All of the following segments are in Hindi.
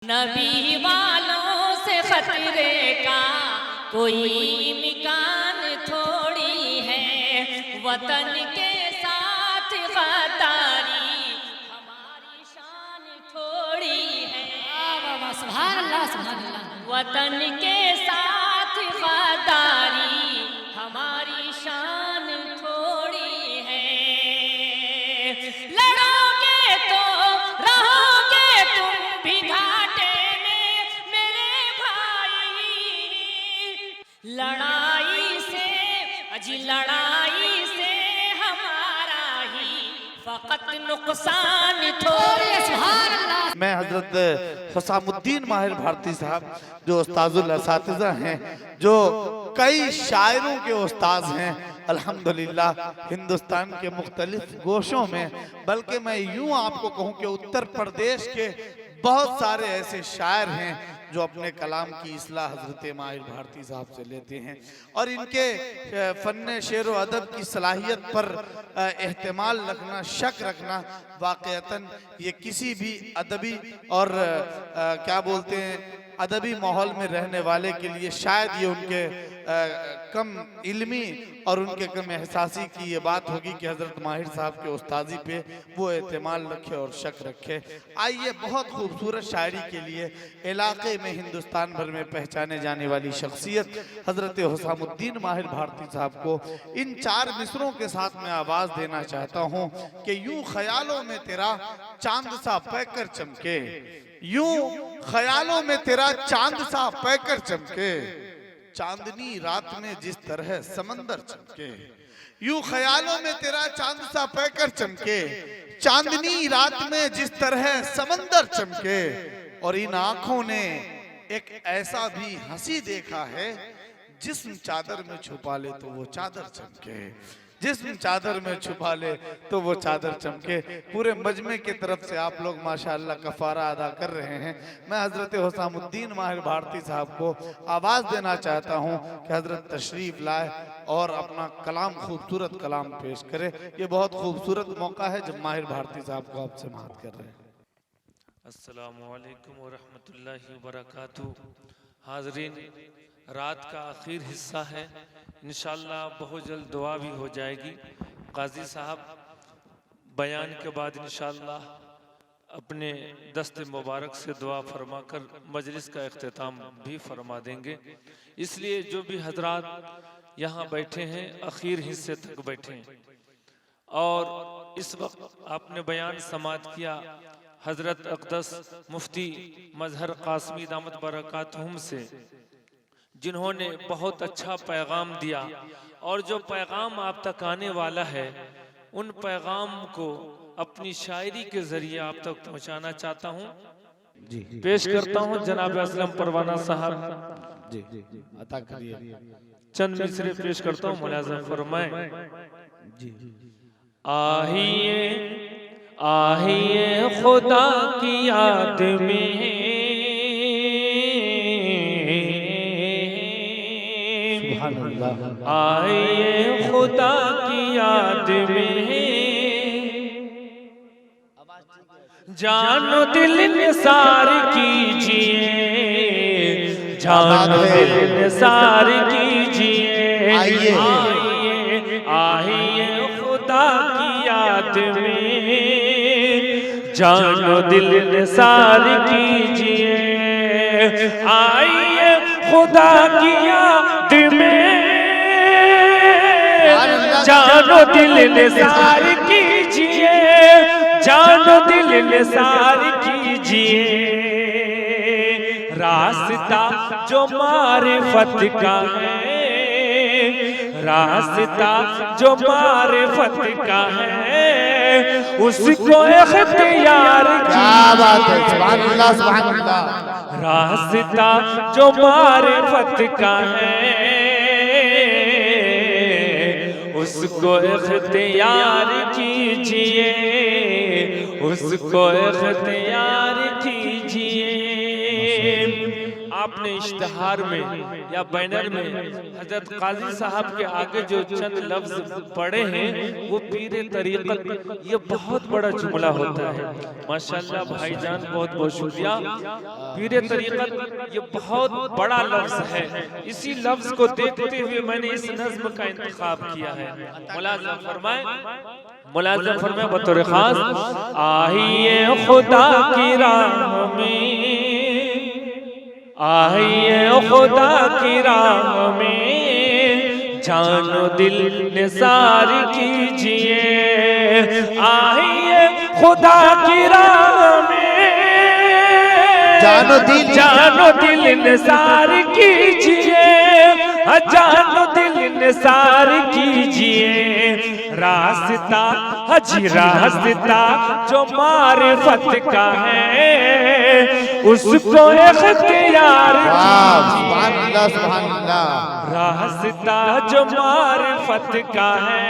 नबी वालों से खतरे का कोई मिकान थोड़ी है, वतन के साथ गद्दारी हमारी शान थोड़ी है। सुभान अल्लाह, सुभान अल्लाह। वतन के साथ गद्दारी हमारी शान थोड़ी है। लड़ोगे तो रहोगे तुम भी घाटे में मेरे भाई, लड़ाई से अजी लड़ाई से हमारा ही फकत नुकसान थोड़ी। सुभान अल्लाह। मैं हजरत हुसामुद्दीन माहिर भारती साहब जो उस्ताजुल असातिज़ा हैं, जो कई शायरों के उस्ताद हैं अल्हम्दुलिल्लाह हिंदुस्तान के मुख्तलिफ गोशों में, बल्कि मैं यूं आपको कहूं कि उत्तर प्रदेश के बहुत सारे ऐसे शायर हैं जो अपने कलाम की इस्लाह हजरत माहिर भारती साहब से लेते हैं और इनके फ़न शेर व अदब की सलाहियत पर एहतमाल रखना, शक रखना वाक़अतन ये किसी भी अदबी और क्या बोलते हैं अदबी माहौल में रहने वाले के लिए शायद ये उनके कम इल्मी और उनके कम एहसासी की ये बात होगी कि हज़रत माहिर साहब के उस्तादी पे वो एहतमाल रखे और शक रखे। आइए बहुत खूबसूरत शायरी के लिए इलाके में हिंदुस्तान भर में पहचाने जाने वाली शख्सियत हज़रत हुसामुद्दीन माहिर भारती साहब को इन चार मिसरों के साथ मैं आवाज़ देना चाहता हूँ कि यूं ख्यालों में तेरा चांद सा पैकर चमके, यूं ख्यालों में तेरा चांद सा पैकर चमके, चांदनी रात में जिस तरह समंदर चमके, यूं ख्यालों में तेरा चांद सा पैकर चमके, चांदनी रात में जिस तरह समंदर चमके, और इन आंखों ने एक ऐसा भी हंसी देखा है जिस्म चादर में छुपा ले तो वो चादर चमके, जिस्म चादर में छुपा ले तो वो चादर चमके। पूरे मजमे की तरफ से आप लोग माशाअल्लाह कफ़ारा अदा कर रहे हैं। मैं हज़रत हुसामुद्दीन माहिर भारती साहब को आवाज़ देना चाहता हूँ कि हज़रत तशरीफ़ लाए और अपना कलाम खूबसूरत कलाम पेश करे। ये बहुत खूबसूरत मौका है जब माहिर भारती साहब को आप समाअत कर रहे हैं। अस्सलामु अलैकुम व रहमतुल्लाहि व बरकातुहू। हाज़रीन, रात का आखिर हिस्सा है, इंशाअल्लाह बहुत जल्द दुआ भी हो जाएगी। काजी साहब बयान के बाद इंशाअल्लाह अपने दस्त मुबारक से दुआ फरमा कर मजलिस का इख्तिताम भी फरमा देंगे। इसलिए जो भी हजरात यहाँ बैठे हैं आखिर हिस्से तक बैठे हैं। और इस वक्त आपने बयान समाअत किया हजरत अक़दस मुफ्ती मजहर कासमी दामत बरकातहुम से, जिन्होंने बहुत अच्छा पैगाम दिया और जो पैगाम आप तक आने वाला है उन पैगाम को अपनी शायरी के जरिए आप तक पहुंचाना चाहता हूं। पेश करता हूं जनाब असलम परवाना साहब जी अता करिए, चंद मिसरे पेश करता हूं, मुलाज़ा फरमाएं। आइए आइए खुदा की याद में, आइए खुदा की याद में, जानो दिल निसार कीजिए, जानो दिल निसार कीजिए, आइए आइए खुदा की याद में, जानो दिल निसार कीजिए, आइए खुदा की याद में, जानो दिल निसार कीजिए, जानो दिल निसार कीजिए, रास्ता जो मारिफत का है, रास्ता जो मारिफत का है, उसको इख्तियार कीजिए, रास्ता जो मारिफत का है, उसको इख्तियार कीजिए, उसको इख्तियार कीजिए। आपने इश्तिहार में या बैनर में हजरत काजी साहब के आगे जो चंद लफ्ज पढ़े हैं वो पीरे तरीक़त, ये बहुत बड़ा जुमला होता है। माशाल्लाह भाईजान, बहुत बहुत शुक्रिया। पीरे तरीक़त ये बहुत बड़ा लफ्ज है, इसी लफ्ज को देखते हुए मैंने इस नज्म का इंतखाब किया है। मुलाज़म फरमाए बतौर खास, आइए खुदा की राह में, आइए खुदा की राह में, जानो दिल निसार कीजिए, आइए खुदा की राह में, जानो दिल निसार कीजिए, जानो दिल निसार कीजिए, रास्ता हजी रास्ता जो मारिफत का है उसको इख्तियार कीजिए, सुभान अल्लाह, रास्ता जो मारिफत का है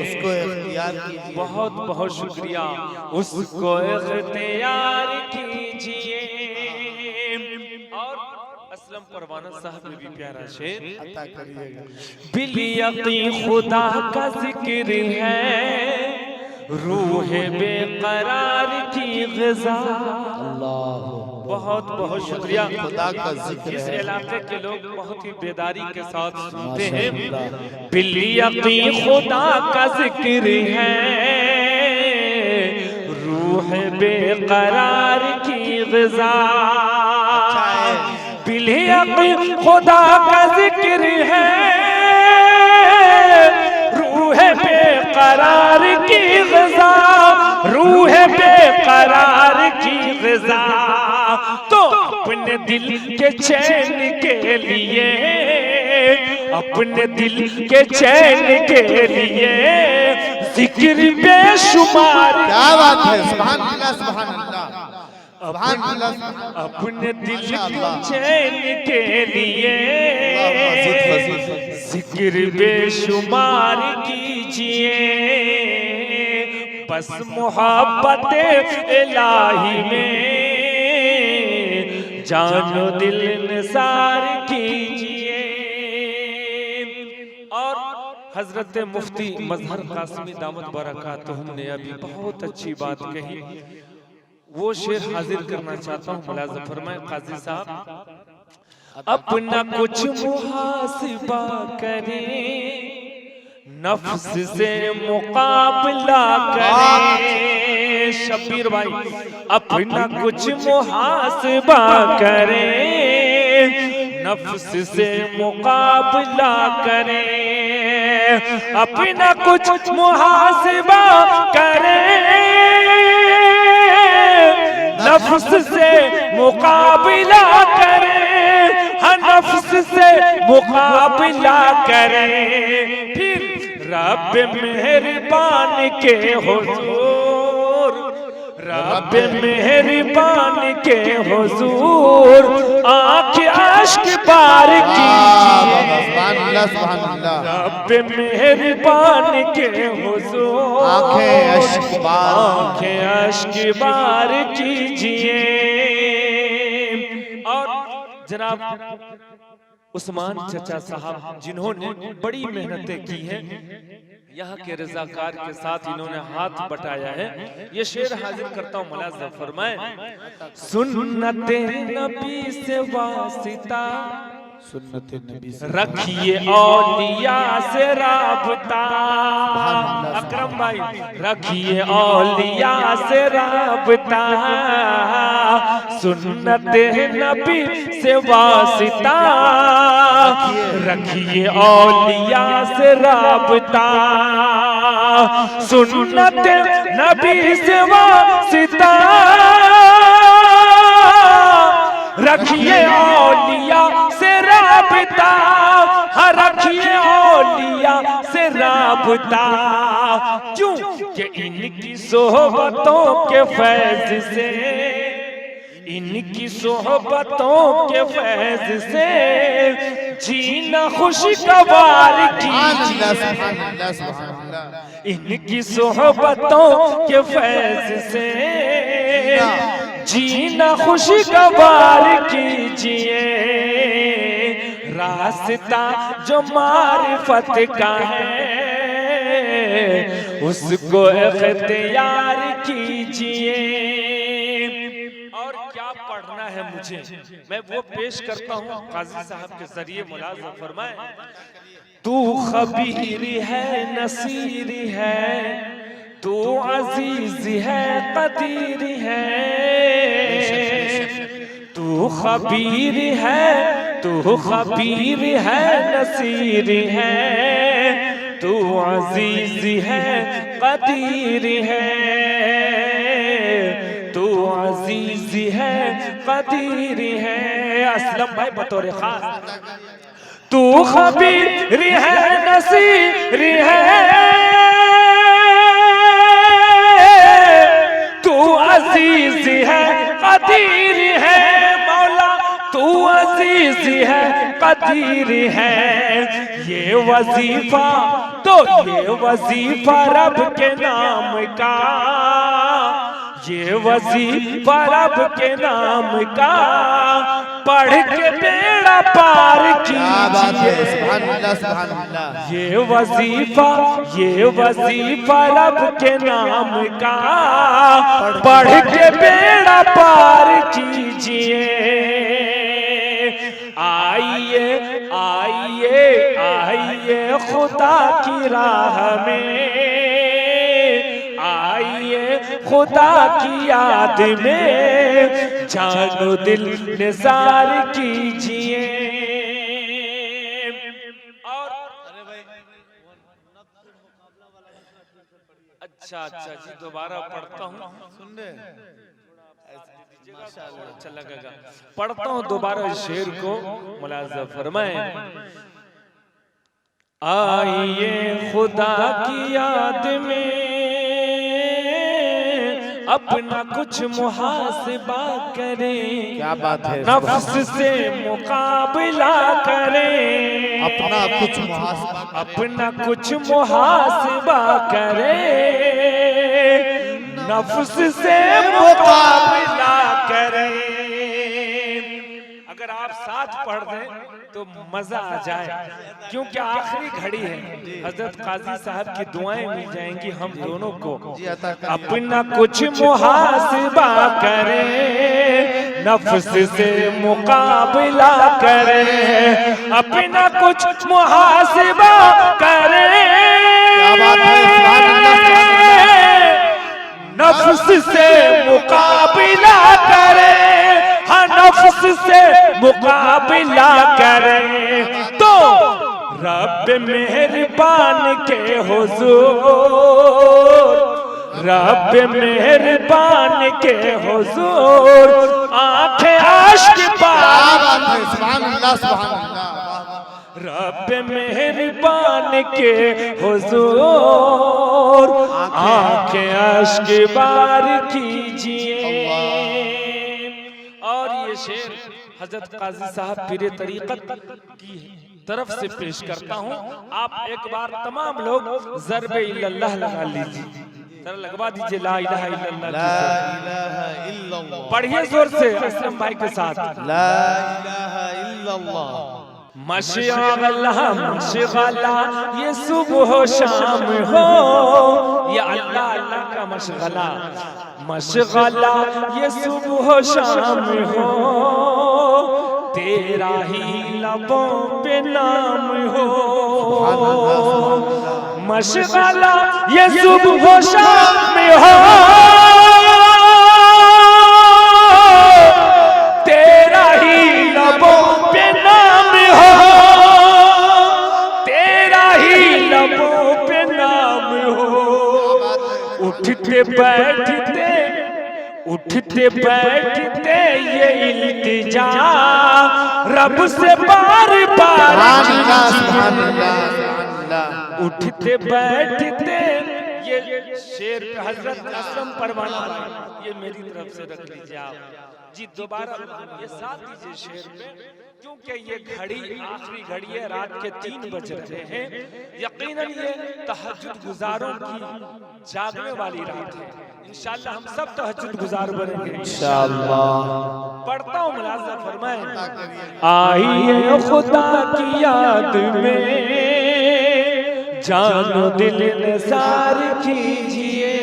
उसको इख्तियार कीजिए। बहुत बहुत शुक्रिया, उसको इख्तियार कीजिए। और असलम परवाना साहब ने भी प्यारा शेर अता करिएगा। बिल-ए-यकीन खुदा का जिक्र है, रूह बेकरार की ग़िज़ा। बहुत बहुत शुक्रिया। खुदा का जिक्र इस है, इलाके के लोग बहुत ही बेदारी के साथ सुनते हैं। बिल-ए-यकीन खुदा का जिक्र है, रूह बेकरार की ग़िज़ा। बिल-ए-यकीन खुदा का जिक्र है, रूह बेकरार की ग़िज़ा, रूह बेकरार की ग़िज़ा। तो अपने दिल के चैन के लिए, अपने दिल के चैन के लिए जिक्र बेशुमार। क्या बात है, सुभान अल्लाह, सुभान अल्लाह, सुभान अल्लाह। अपने दिल के चैन के लिए जिक्र बेशुमार कीजिए, बस मोहब्बत इलाही में जानो दिल निसार कीजिए। और हजरत मुफ्ती मजहर कासिमी दामत बरकातुहुम ने अभी बहुत अच्छी बात कही, वो शेर हाजिर करना चाहता हूँ। मुलाज़म फरमाए काजी साहब, अपना कुछ मुहासिबा करें, नफ्स से मुकाबला करें। शबीर भाई, अपना कुछ मुहासिबा करें, नफ्स से मुकाबला करें, अपना कुछ मुहासिबा करें, नफ्स से मुकाबला करें, हाँ नफ्स से मुकाबला करें। फिर रब मेहरबान के हुजूर, रब मेहरबान के हुजूर आँख अश्क बार कीजिए, रब मेहरबान के हुजूर आँखें अश्क बार कीजिए। और जनाब उस्मान चचा साहब जिन्होंने बड़ी मेहनतें की हैं, यहाँ के रज़ाकार के साथ इन्होंने हाथ बटाया है, ये शेर हाजिर करता हूँ। मुलाज़म फरमाए, सुन्नते नबी से वास्ता, सुन्नते नबी से रखिए औलिया से राबता। अकरम भाई, रखिए औलिया से राबता, सुन्नते नबी से वास्ता, रखिए औलिया से राबता, सुन्नते नबी से वास्ता, रखिए औलिया से राबता, रखिए औलिया से राबता। क्यों कि इनकी सोहबतों के फैज़ से, इनकी सोहबतों के फैज़ से जीना खुशगवार कीजिए, इनकी सोहबतों के फैज़ से जीना जीना खुशगवार कीजिए, रास्ता जो मारिफत का है उसको इख्तियार कीजिए। और क्या पढ़ना है मुझे, मैं वो पेश करता हूँ काजी साहब के जरिए। मुलाज़ा फरमाए, तू खबीर है नसीर है, तू अजीज है कदीर है, तू खबीर है, तू खबीर है नसीर है, तू अजीज है कदीर है, तू अजीज है कदीर है। असलम भाई बतौर खास, तू खबीर है नसीर है, तू अजीज है कदीर है, मौला तू अजीज है कदीर है। ये वजीफा तो ये वजीफा रब के नाम का, ये वजीफा रब के नाम का, पढ़ के बेड़ा पार कीजिए। ये वजीफा रब के नाम का, पढ़ के बेड़ा पार कीजिए। आइए आइए आइए खुदा की राह में, आइए खुदा की याद में, जानो दिल निसार कीजिए। और अच्छा जी, दोबारा पढ़ता हूँ, सुन रहे अच्छा लगेगा। पढ़ता हूँ दोबारा शेर को, मुलाज़ा फरमाए। आइए खुदा की याद में, अपना कुछ मुहासिबा करें। क्या बात है, नफ्स से मुकाबला करें, अपना कुछ मुहासिबा, अपना कुछ मुहासिबा करें, नफ्स से मुकाबला करें। अगर आप साथ पढ़ दें तो मजा आ जाए, क्योंकि आखिरी घड़ी है। हजरत काजी साहब की दुआएं मिल जाएंगी हम दोनों को। अपना कुछ मुहासिबा करें, नफ्स से मुकाबला करें, अपना कुछ मुहासिबा करें, नफ्स से मुकाबला करें, हाँ नफ्स से मुकाबला करें, तो रब मेहरबान के हुजूर, रब मेहरबान के हुजूर, आंखें आश्क पार, रब मेहरबान के हुजूर, आंखें आश्क बार कीजिए। और ये शेर हजरत काजी साहब पीरे तरीकत की तरफ से पेश करता हूँ। आप एक बार तमाम लोग ज़रबे इल्लल्लाह लगा लीजिए, जरा लगवा दीजिए ला इलाहा इल्लल्लाह, पढ़िए जोर से असलम भाई के साथ। ला इलाहा इल्लल्लाह, मशगला मशगला ये सुबह शाम हो, ये अल्लाह अल्लाह का मशगला, मशगला ये सुबह शाम हो, तेरा ही लबों पे नाम हो, मशगला ये सुबह शाम हो, तेरा ही लबों पे नाम हो, तेरा ही लबों पे नाम हो। उठते बैठते उठते बैठते ये इल्तिजा रब से बार बार, उठते बैठते ये ये शेर पे हजरत असलम परवाना भाई, ये मेरी तरफ से रख लीजिए आप जी। दोबारा ये साथ दीजिए शेर पे, क्योंकि ये घड़ी आखिरी घड़ी है, रात के 3 बज रहे हैं। यकीनन ये तहज्जुद गुजारों की जागने वाली रात है। इंशाअल्लाह हम सब तहज्जुद गुजार बनेंगे इंशाअल्लाह। पढ़ता हूँ, मुलाज़ा फरमाएं। आइए खुदा की याद में जानो दिल निसार कीजिए,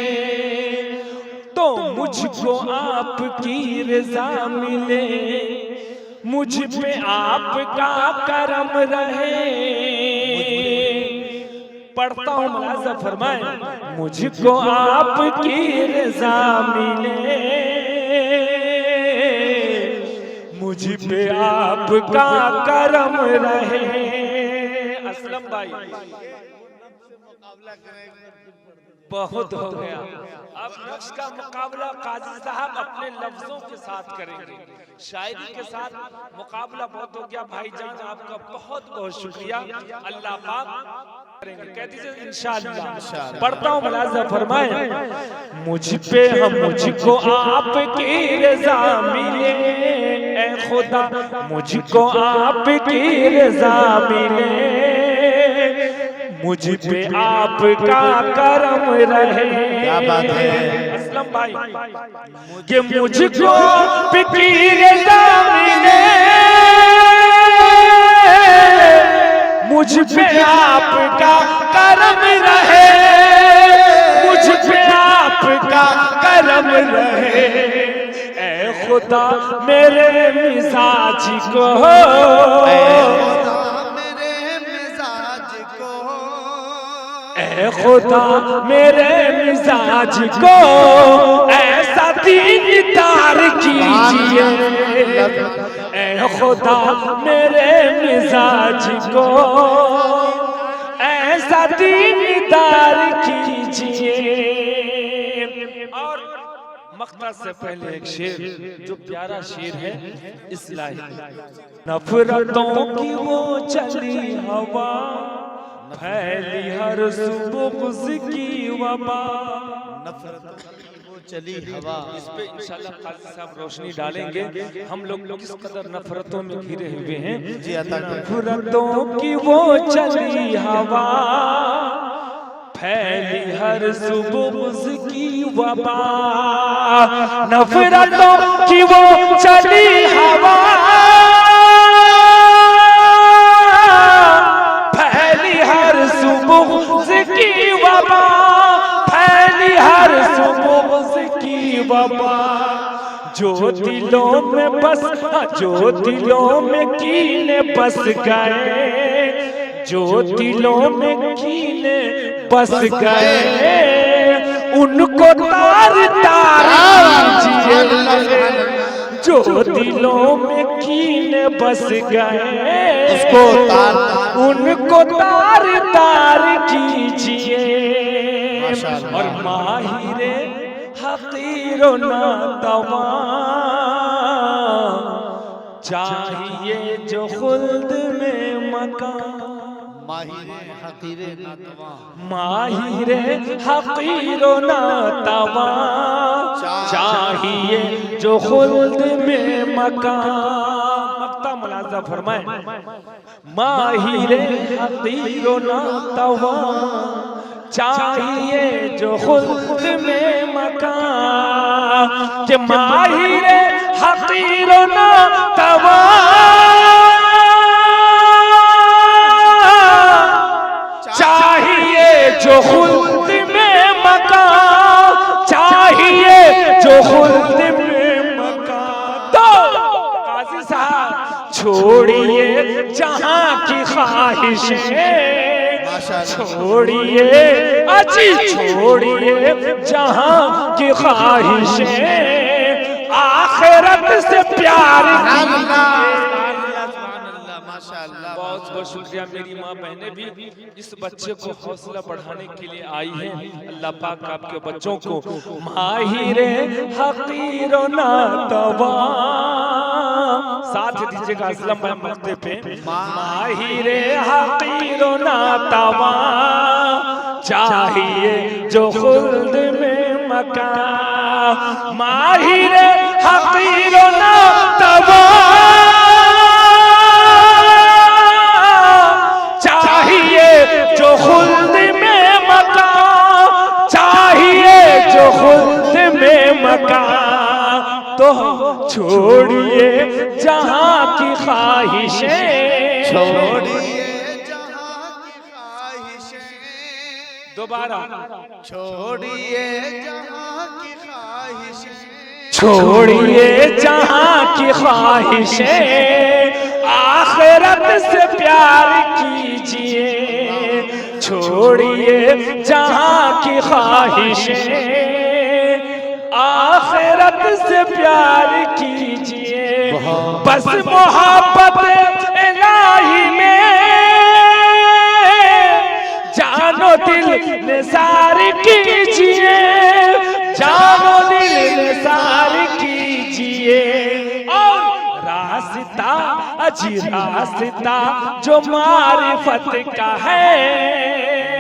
तो मुझको आपकी रज़ा मिले, मुझ पे आपका करम रहे। पढ़ता हूँ, मुलाज़ा फरमाएं। मुझको आपकी रज़ा मिले, मुझ पे आपका करम रहे। असलम भाई बहुत हो गया, अब नक्श का मुकाबला काजी साहब अपने लफ्जों के साथ करेंगे, शायरी के साथ मुकाबला बहुत हो गया। भाईजान आपका बहुत बहुत शुक्रिया, अल्लाह पाक करेंगे, कह दीजिए इंशाअल्लाह। पढ़ता हूँ, मुलाज़ा फरमाएं। मुझ पे मुझको आपकी रज़ा मिले, ए खुदा मुझको आपकी रज़ा मिले, मुझ पे आपका करम रहे। क्या बात है असलम भाई, कि मुझको आपकी रज़ा मिले, मुझ पे आपका करम रहे, मुझ पे आपका करम रहे। ए खुदा मेरे मिजाज को, ए खुदा मेरे मिजाज को ऐसा दीदार कीजिए, ए खुदा मेरे मिजाज को ऐसा दीदार कीजिए। और मक़ता से पहले एक शेर, जो प्यारा शेर है इस लायक। नफरतों की वो चली हवा, फैली हर सुबुग़्ज़ की वबा। नफरत वो चली हवा, इस पे इंशाअल्लाह काजी साहब रोशनी डालेंगे, हम लोग किस कदर नफरतों में घिरे हुए हैं। जी अता करें। नफरतों की वो चली हवा, फैली हर सुबुग़्ज़ की वबा, नफरतों की वो चली हवा, फैली हर सुबुग़्ज़ की वबा, फैली हर सुबुग़्ज़ की वबा। जो दिलों में बस, जो दिलों में कीने बस गए, जो दिलों में कीने बस गए, उनको तार तार कीजिए। जो दिलों में कीने बस गए, उसको तार उनको तार तार कीजिए। माशाअल्लाह। और माहिरे हक़ीरो नातवा चाहिए जो खुल्द में मकान। माहिरे हक़ीरे नातवा, माहिरे हक़ीरो नातवा चाहिए जो खुल्द में मकान। मक्ता मुलाज़ा फरमाएं। माहिरे हक़ीरो नातवा चाहिए जो खुल्द में मकान, कि माहिरे हक़ीरो नातवा चाहिए जो खुल्द में मकान, चाहिए जो खुल्द में मकान। तो काज़ी साहब छोड़िए जहां की ख्वाहिशें, छोड़िए अजी छोड़िए जहां की ख्वाहिशें, आखिरत से प्यार माशाअल्लाह। बहुत बहुत शुक्रिया। मेरी माँ बहनें भी इस बच्चे को हौसला बढ़ाने के लिए आई हैं। अल्लाह पाक आपके बच्चों को माहिरे हक़ीरो नातवा साथ दीजिएगा असलम भाई मक्ते पे। माहिरे हकीरो नातवा चाहिए जो खुल्द में मकान। माहिरे हकीरो नातवा चाहिए जो खुल्द में मकान, चाहिए जो खुल्द में मकान। तो छोड़िए जहां की ख्वाहिशें, छोड़िए जहां की ख्वाहिशें, दोबारा छोड़िए जहां की ख्वाहिशें, छोड़िए जहां की ख्वाहिशें, आखिरत से प्यार कीजिए। छोड़िए जहां की ख्वाहिशें, आखिरत से प्यार कीजिए। बस मोहब्बत इलाही में जानो दिल निसार कीजिए, जानो दिल निसार कीजिए। और रास्ता अजी रास्ता जो मारिफत का है,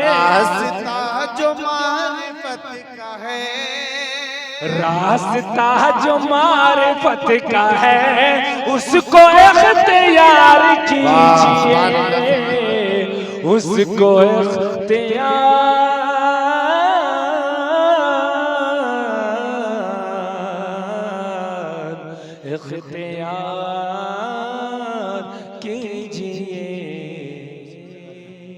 रास्ता जो मारिफत का है, रास्ता जो मारिफत का है, उसको इख्तियार कीजिए, उसको इख्तियार इख्तियार